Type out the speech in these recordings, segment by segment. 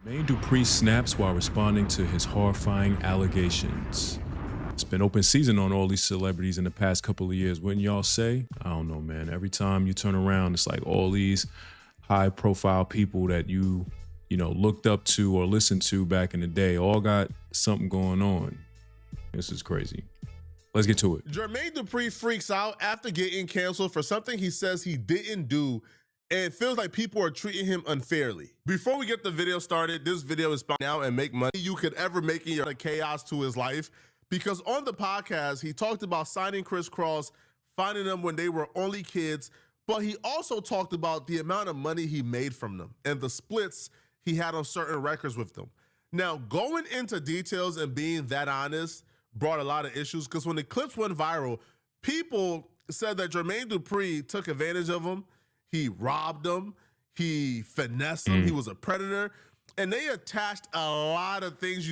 Jermaine Dupri snaps while responding to his horrifying allegations. It's been open season on all these celebrities in the past couple of years, wouldn't y'all say? I don't know, man. Every time you turn around, it's like all these high-profile people that you looked up to or listened to back in the day all got something going on. This is crazy. Let's get to it. Jermaine Dupri freaks out after getting canceled for something he says he didn't do and feels like people are treating him unfairly. Before we get the video started, this video is about now and make money you could ever make in your chaos to his life. Because on the podcast, he talked about signing Criss Cross, finding them when they were only kids, but he also talked about the amount of money he made from them and the splits he had on certain records with them. Now, going into details and being that honest brought a lot of issues because when the clips went viral, people said that Jermaine Dupri took advantage of him. He robbed him. He finessed him. He was a predator. And they attached a lot of things.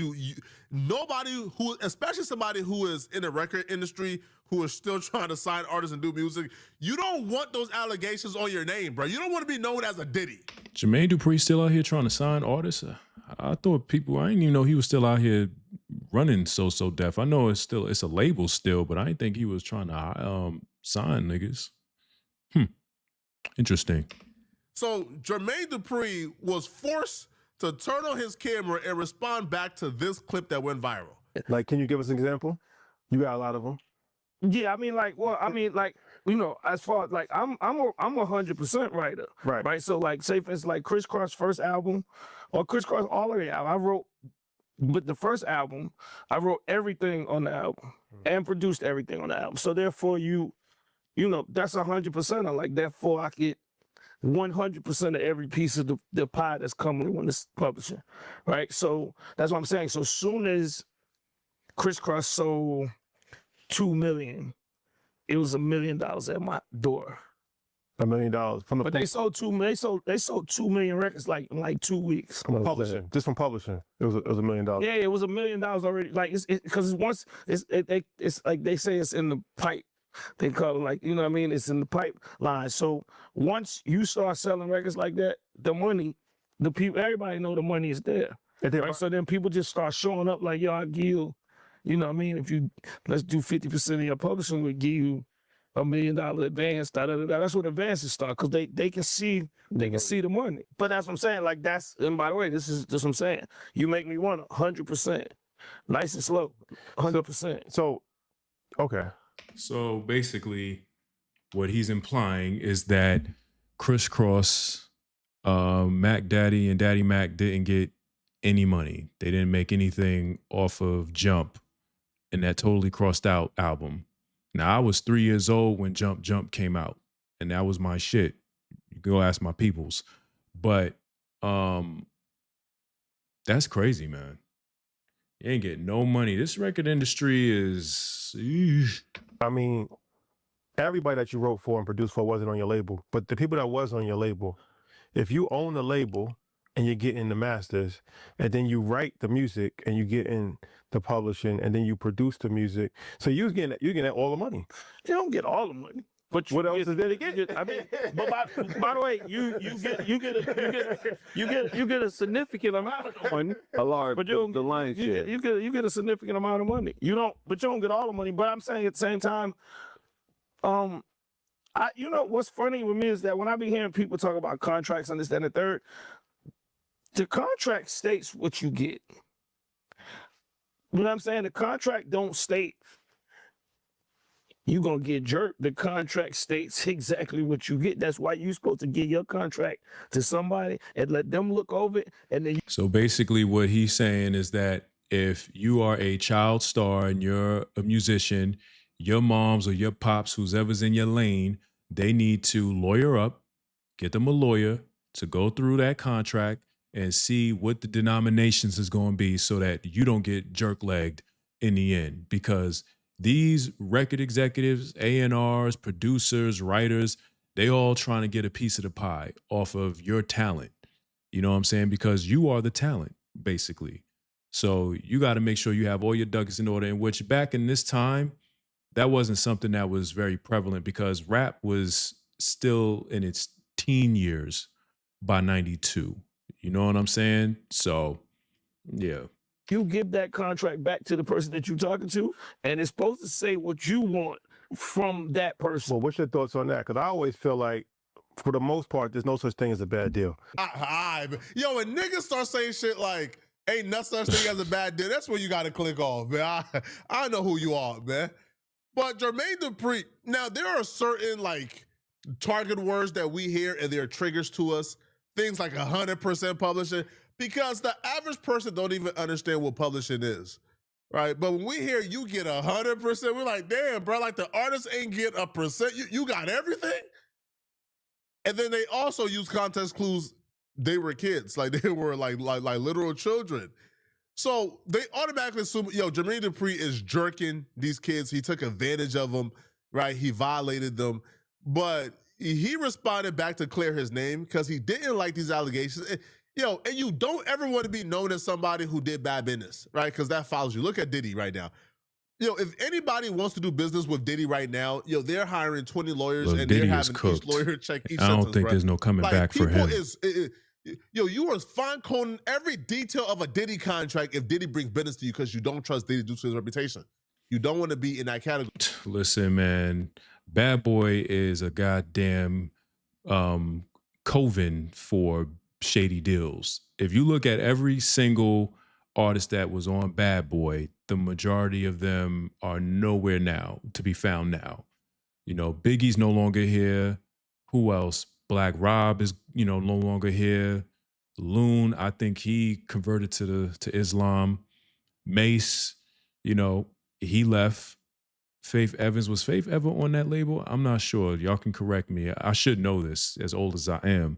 Nobody who, especially somebody who is in the record industry, who is still trying to sign artists and do music, you don't want those allegations on your name, bro. You don't want to be known as a Diddy. Jermaine Dupri still out here trying to sign artists? I thought I didn't even know he was still out here running So Def. I know it's a label still, but I didn't think he was trying to sign niggas. Interesting. So Jermaine Dupri was forced to turn on his camera and respond back to this clip that went viral. Like, can you give us an example? You got a lot of them. Yeah, as far as like I'm 100% writer, right? So like, say for instance, like Criss Cross' first album, or Criss Cross all of the album, but the first album, I wrote everything on the album and produced everything on the album. So therefore, that's 100%. I'm like, therefore, I get 100% of every piece of the pie that's coming when it's publishing, right? So that's what I'm saying. So soon as Criss Cross sold 2 million, it was $1 million at my door. $1 million from the. But they sold 2 million. They sold 2 million records in like 2 weeks. From publishing, just from publishing, it was $1 million. Yeah, it was $1 million already. Like because it's like they say it's in the pipe. They call it like, you know what I mean? It's in the pipeline. So once you start selling records like that, the money, the people, everybody know the money is there. Right? So then people just start showing up like, yo, I'll give you, you know what I mean? If you, let's do 50% of your publishing, we'll give you $1 million advance, That's where the advances start because they can see the money. But that's what I'm saying. Like and by the way, this is what I'm saying. You make me want 100%. Nice and slow. 100%. So, okay. So basically, what he's implying is that Criss Cross, Mac Daddy, and Daddy Mac didn't get any money. They didn't make anything off of Jump and that Totally Crossed Out album. Now, I was 3 years old when Jump came out, and that was my shit. You can go ask my peoples. But that's crazy, man. You ain't getting no money. This record industry is... I mean, everybody that you wrote for and produced for wasn't on your label. But the people that was on your label, if you own the label and you're getting the masters, and then you write the music and you get in the publishing, and then you produce the music, so you're getting all the money. You don't get all the money. But what else is there to get? I mean, but by the way, you get a significant amount of money. A large, but the lion's share. You get a significant amount of money. You don't get all the money. But I'm saying at the same time, what's funny with me is that when I be hearing people talk about contracts and this, that, and the third, the contract states what you get. You know what I'm saying? The contract don't state you're going to get jerked. The contract states exactly what you get. That's why you're supposed to give your contract to somebody and let them look over it. And then So basically what he's saying is that if you are a child star and you're a musician, your moms or your pops, who's ever's in your lane, they need to lawyer up, get them a lawyer to go through that contract and see what the denominations is going to be so that you don't get jerk-legged in the end. Because these record executives, A&Rs, producers, writers, they all trying to get a piece of the pie off of your talent. You know what I'm saying? Because you are the talent, basically. So you got to make sure you have all your ducks in order, in which back in this time, that wasn't something that was very prevalent because rap was still in its teen years by 92. You know what I'm saying? So, yeah. You give that contract back to the person that you're talking to, and it's supposed to say what you want from that person. Well, what's your thoughts on that? Because I always feel like, for the most part, there's no such thing as a bad deal. Yo, when niggas start saying shit like, ain't no such thing as a bad deal, that's where you got to click off, man. I know who you are, man. But Jermaine Dupri, now there are certain like target words that we hear and they're triggers to us. Things like 100% publishing, because the average person don't even understand what publishing is, right? But when we hear you get 100%, we're like, damn, bro, like the artist ain't get a percent. You got everything? And then they also use context clues. They were kids, like they were like literal children. So they automatically assume, yo, Jermaine Dupri is jerking these kids. He took advantage of them, right? He violated them. But he responded back to clear his name because he didn't like these allegations. And you don't ever want to be known as somebody who did bad business, right? Because that follows you. Look at Diddy right now. If anybody wants to do business with Diddy right now, they're hiring 20 lawyers. Look, and Diddy they're having cooked. Each lawyer check each I don't sentence, think right? there's no coming back for him. You are fine coding every detail of a Diddy contract if Diddy brings business to you because you don't trust Diddy due to his reputation. You don't want to be in that category. Listen, man, Bad Boy is a goddamn coven for shady deals. If you look at every single artist that was on Bad Boy, the majority of them are nowhere now to be found now. Biggie's no longer here. Who else? Black Rob is, no longer here. Loon, I think he converted to Islam. Mace, he left. Faith Evans, was Faith ever on that label? I'm not sure. Y'all can correct me. I should know this, as old as I am.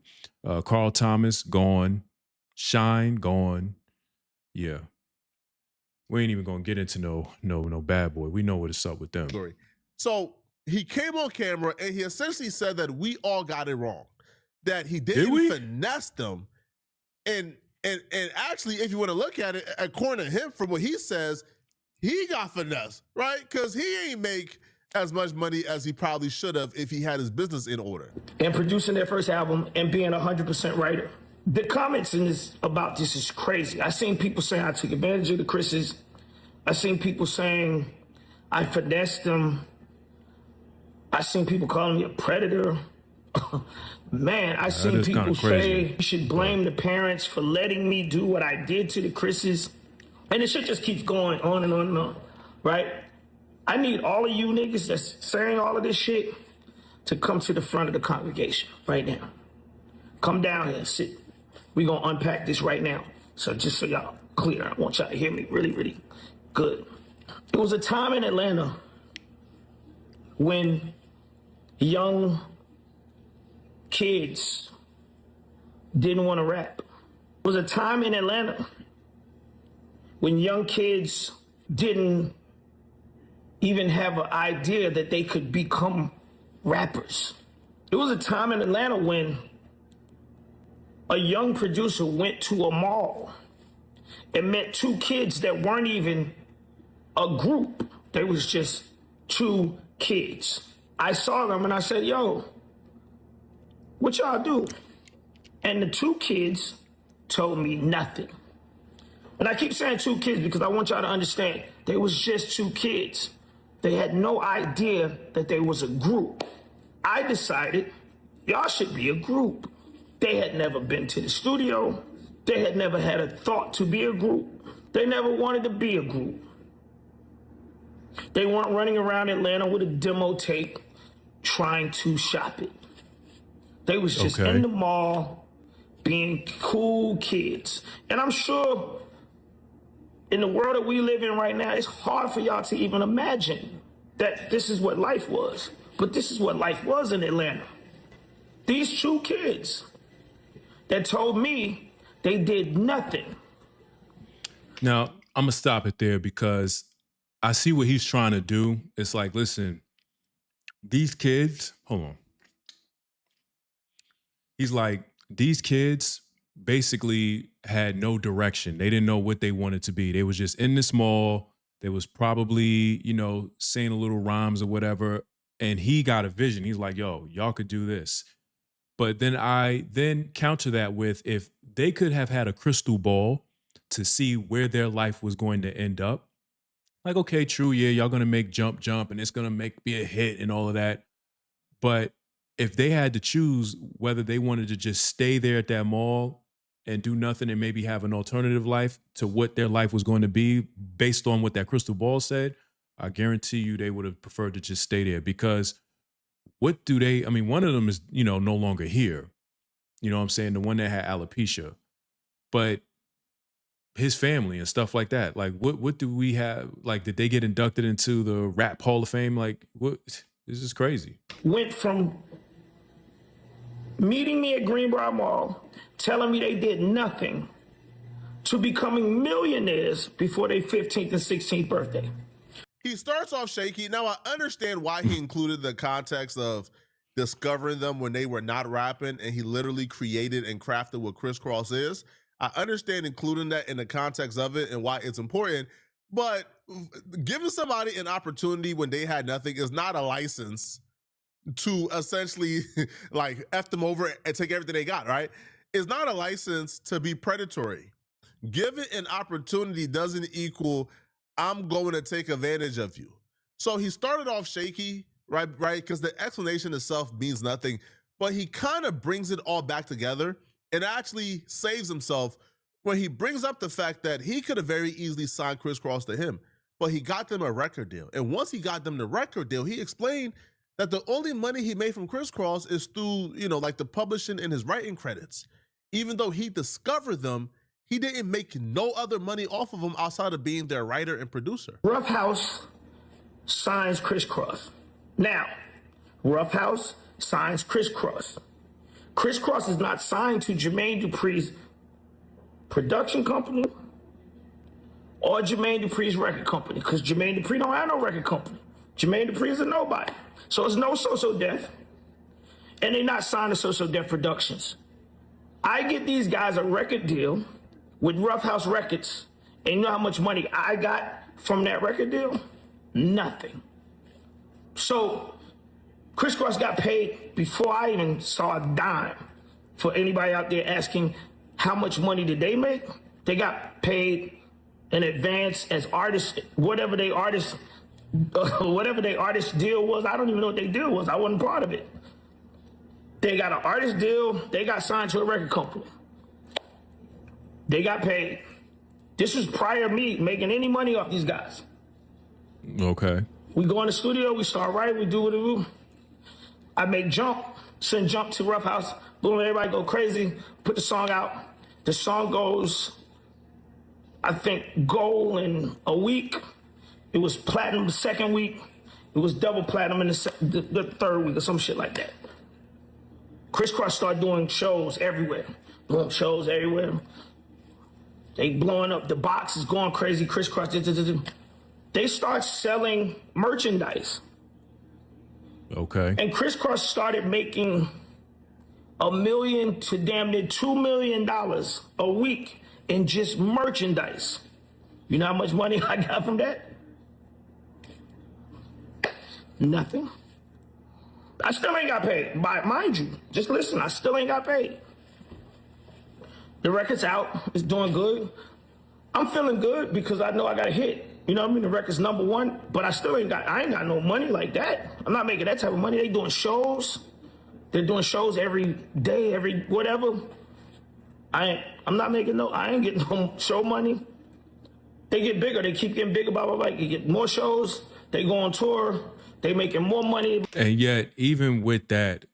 Carl Thomas, gone. Shine, gone. Yeah. We ain't even gonna get into no Bad Boy. We know what's up with them. So he came on camera and he essentially said that we all got it wrong. That he didn't finesse them. And actually, if you want to look at it, according to him, from what he says, he got finesse, right? Because he ain't make as much money as he probably should have if he had his business in order. And producing their first album and being 100% writer. The comments about this is crazy. I seen people saying I took advantage of the Chris's. I seen people saying I finessed them. I seen people calling me a predator. Man, I seen people say you should blame the parents for letting me do what I did to the Chris's. And the shit just keeps going on and on and on, right? I need all of you niggas that's saying all of this shit to come to the front of the congregation right now. Come down here, sit. We gonna unpack this right now. So just so y'all clear, I want y'all to hear me really, really good. It was a time in Atlanta when young kids didn't want to rap. It was a time in Atlanta when young kids didn't even have an idea that they could become rappers. It was a time in Atlanta when a young producer went to a mall and met two kids that weren't even a group. They was just two kids. I saw them and I said, yo, what y'all do? And the two kids told me nothing. And I keep saying two kids because I want y'all to understand, they was just two kids. They had no idea that they was a group. I decided y'all should be a group. They had never been to the studio. They had never had a thought to be a group. They never wanted to be a group. They weren't running around Atlanta with a demo tape trying to shop it. They was just in the mall being cool kids. And I'm sure in the world that we live in right now, it's hard for y'all to even imagine that this is what life was. But this is what life was in Atlanta. These two kids that told me they did nothing. Now, I'm going to stop it there because I see what he's trying to do. It's like, listen, these kids, hold on. He's like, these kids basically had no direction. They didn't know what they wanted to be. They was just in this mall. They was probably, saying a little rhymes or whatever. And he got a vision. He's like, yo, y'all could do this. But then I then counter that with, if they could have had a crystal ball to see where their life was going to end up, like, okay, true, yeah, y'all gonna make Jump and it's gonna be a hit and all of that. But if they had to choose whether they wanted to just stay there at that mall and do nothing and maybe have an alternative life to what their life was going to be based on what that crystal ball said, I guarantee you they would have preferred to just stay there. Because what do they, I mean, one of them is, no longer here. You know what I'm saying? The one that had alopecia. But his family and stuff like that. Like, what do we have? Like, did they get inducted into the Rap Hall of Fame? Like, what? This is crazy. Went from meeting me at Greenbrier Mall, telling me they did nothing, to becoming millionaires before their 15th and 16th birthday. He starts off shaky. Now, I understand why he included the context of discovering them when they were not rapping, and he literally created and crafted what crisscross is. I understand including that in the context of it and why it's important, but giving somebody an opportunity when they had nothing is not a license to essentially like F them over and take everything they got, right? It's not a license to be predatory. Giving an opportunity doesn't equal I'm going to take advantage of you. So he started off shaky, right? Because the explanation itself means nothing, but he kind of brings it all back together and actually saves himself when he brings up the fact that he could have very easily signed crisscross to him, but he got them a record deal. And once he got them the record deal, he explained that the only money he made from crisscross is through, like the publishing and his writing credits. Even though he discovered them, he didn't make no other money off of them outside of being their writer and producer. Rough House signs crisscross. Now, Rough House signs crisscross. Crisscross is not signed to Jermaine Dupri's production company or Jermaine Dupri's record company, because Jermaine Dupri don't have no record company. Jermaine Dupri is a nobody. So it's no So Def, and they're not signed to So Def Productions. I get these guys a record deal with Rough House Records, and you know how much money I got from that record deal? Nothing. So crisscross got paid before I even saw a dime. For anybody out there asking how much money did they make, they got paid in advance as artists, whatever their artist deal was. I don't even know what their deal was. I wasn't part of it. They got an artist deal. They got signed to a record company. They got paid. This was prior to me making any money off these guys. Okay. We go in the studio, we start writing, we do what we do. I make Jump, send Jump to Rough House, boom, everybody go crazy, put the song out. The song goes, I think, gold in a week. It was platinum the second week. It was double platinum in the third week or some shit like that. Crisscross started doing shows everywhere. Doing shows everywhere. They blowing up, the box is going crazy, Crisscross. They start selling merchandise. Okay. And Crisscross started making $1 million to damn near $2 million a week in just merchandise. You know how much money I got from that? Nothing. I still ain't got paid. Mind you, just listen, I still ain't got paid. The record's out, it's doing good. I'm feeling good because I know I got a hit. You know what I mean? The record's #1, but I ain't got no money like that. I'm not making that type of money. They doing shows. They're doing shows every day, every whatever. I ain't getting no show money. They get bigger, they keep getting bigger, blah, blah, blah. You get more shows, they go on tour, they making more money. And yet, even with that,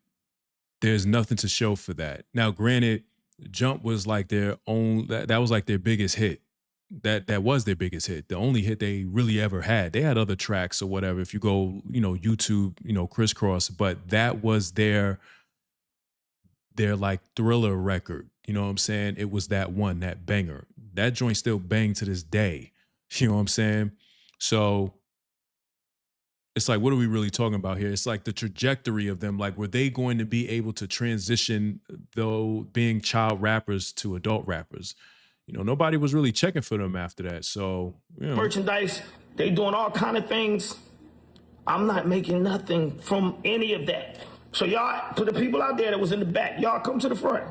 there's nothing to show for that. Now, granted, Jump was like their own, that was like their biggest hit. That was their biggest hit. The only hit they really ever had. They had other tracks or whatever. If you go, YouTube, Crisscross, but that was their like Thriller record. You know what I'm saying? It was that one, that banger. That joint still bang to this day. You know what I'm saying? So it's like, what are we really talking about here? It's like the trajectory of them. Like, were they going to be able to transition, though, being child rappers to adult rappers? Nobody was really checking for them after that. So, merchandise, they doing all kind of things. I'm not making nothing from any of that. So y'all, for the people out there that was in the back, y'all come to the front.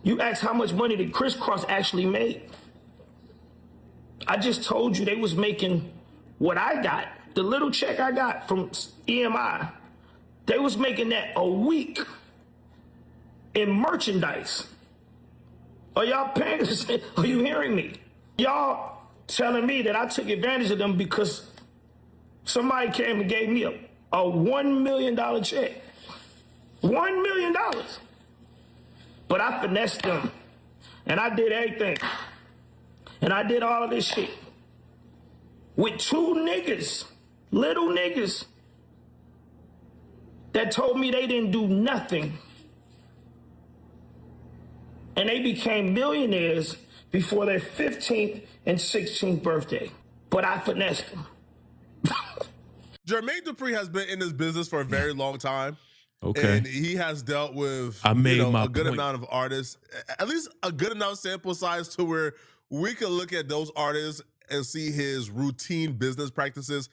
You asked how much money did Crisscross actually make? I just told you they was making what I got, the little check I got from EMI, they was making that a week in merchandise. Are y'all paying attention? Are you hearing me? Y'all telling me that I took advantage of them because somebody came and gave me a $1 million check. $1 million. But I finessed them. And I did everything. And I did all of this shit with two niggas, little niggas, that told me they didn't do nothing. And they became millionaires before their 15th and 16th birthday. But I finessed them. Jermaine Dupri has been in this business for a very long time. Okay. And he has dealt with a good amount of artists, at least a good enough sample size to where we can look at those artists and see his routine business practices.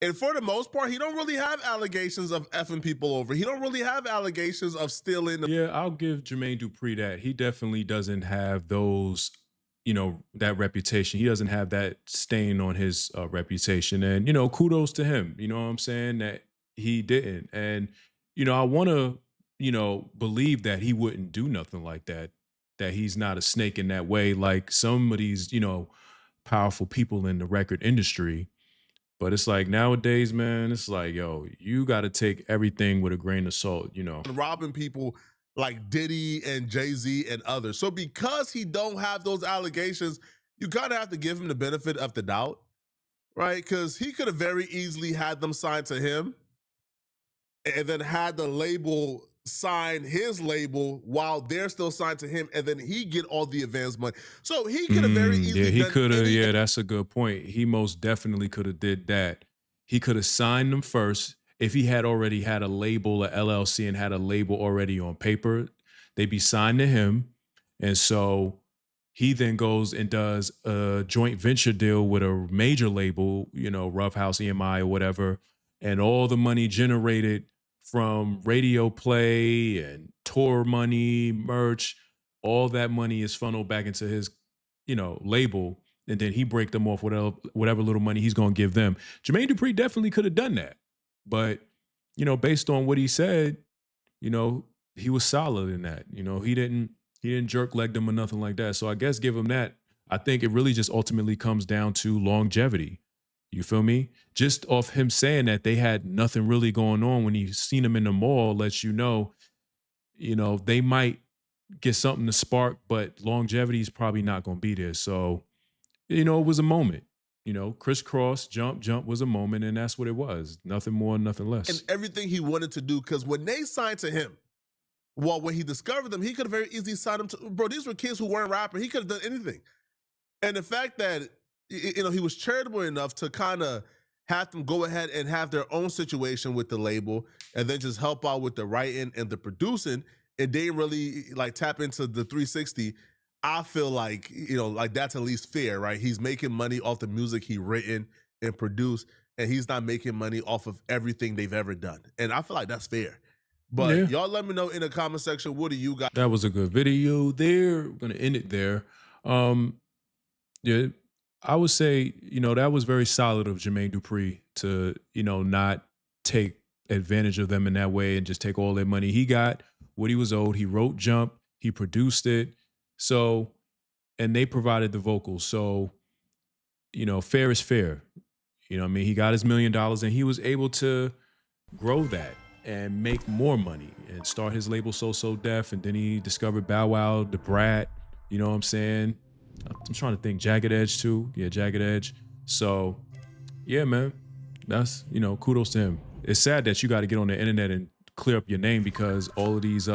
And for the most part, he don't really have allegations of effing people over. He don't really have allegations of stealing. Yeah, I'll give Jermaine Dupri that. He definitely doesn't have those, that reputation. He doesn't have that stain on his reputation. And, kudos to him. You know what I'm saying? That he didn't. And, I want to, believe that he wouldn't do nothing like that, that he's not a snake in that way, like some of these, powerful people in the record industry. But it's like nowadays, man, it's like, yo, you got to take everything with a grain of salt, Robbing people like Diddy and Jay-Z and others. So because he don't have those allegations, you kind of have to give him the benefit of the doubt, right? Because he could have very easily had them signed to him and then had the label sign his label while they're still signed to him, and then he get all the advance money. So he could have very easily. Yeah, he could have. Yeah, that's a good point. He most definitely could have did that. He could have signed them first. If he had already had a label, a LLC, and had a label already on paper, they'd be signed to him. And so he then goes and does a joint venture deal with a major label, Rough House, EMI, or whatever, and all the money generated from radio play and tour money, merch, all that money is funneled back into his, label, and then he break them off whatever little money he's gonna give them. Jermaine Dupri definitely could have done that, but based on what he said, he was solid in that. He didn't jerk leg them or nothing like that. So I guess give him that. I think it really just ultimately comes down to longevity. You feel me? Just off him saying that they had nothing really going on when he seen them in the mall lets you know, they might get something to spark, but longevity is probably not going to be there. So, it was a moment. Crisscross, jump was a moment, and that's what it was. Nothing more, nothing less. And everything he wanted to do, because when they signed to him, well, when he discovered them, he could have very easily signed them to, bro, these were kids who weren't rappers. He could have done anything. And the fact that, he was charitable enough to kind of have them go ahead and have their own situation with the label and then just help out with the writing and the producing, and they really tap into the 360. I feel like, that's at least fair, right? He's making money off the music he written and produced, and he's not making money off of everything they've ever done. And I feel like that's fair. But y'all let me know in the comment section, what do you got? That was a good video there. We're going to end it there. Yeah, I would say, that was very solid of Jermaine Dupri to, not take advantage of them in that way and just take all their money. He got what he was owed. He wrote Jump. He produced it. So, and they provided the vocals. So, fair is fair. He got his $1 million and he was able to grow that and make more money and start his label So Def. And then he discovered Bow Wow, the Brat, you know what I'm saying? I'm trying to think, Jagged Edge too. Yeah, Jagged Edge. So, yeah, man, that's, kudos to him. It's sad that you got to get on the internet and clear up your name because all of these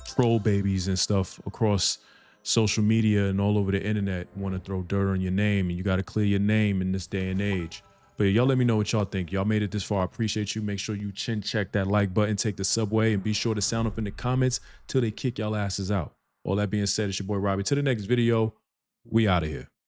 troll babies and stuff across social media and all over the internet want to throw dirt on your name, and you got to clear your name in this day and age. But y'all let me know what y'all think. Y'all made it this far. I appreciate you. Make sure you chin check that like button, take the subway, and be sure to sound up in the comments till they kick y'all asses out. All that being said, it's your boy Robbie. To the next video. We out of here.